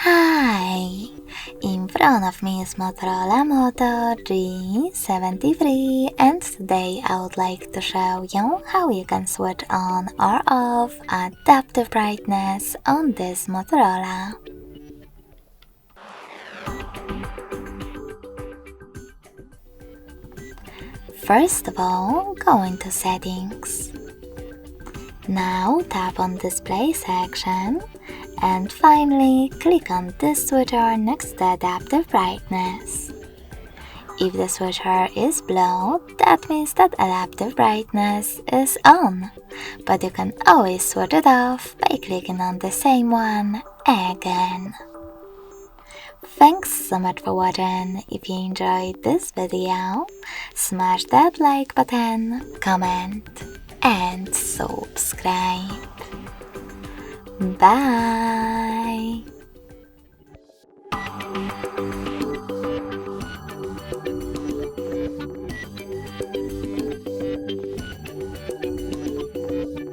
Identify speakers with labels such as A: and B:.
A: Hi! In front of me is Motorola Moto G73 and today I would like to show you how you can switch on or off adaptive brightness on this Motorola. First of all, go into settings. Now tap on display section and finally click on this switcher next to adaptive brightness. If the switcher is blue, that means that adaptive brightness is on, but you can always switch it off by clicking on the same one again. Thanks so much for watching. If you enjoyed this video, smash that like button, comment and subscribe. Bye!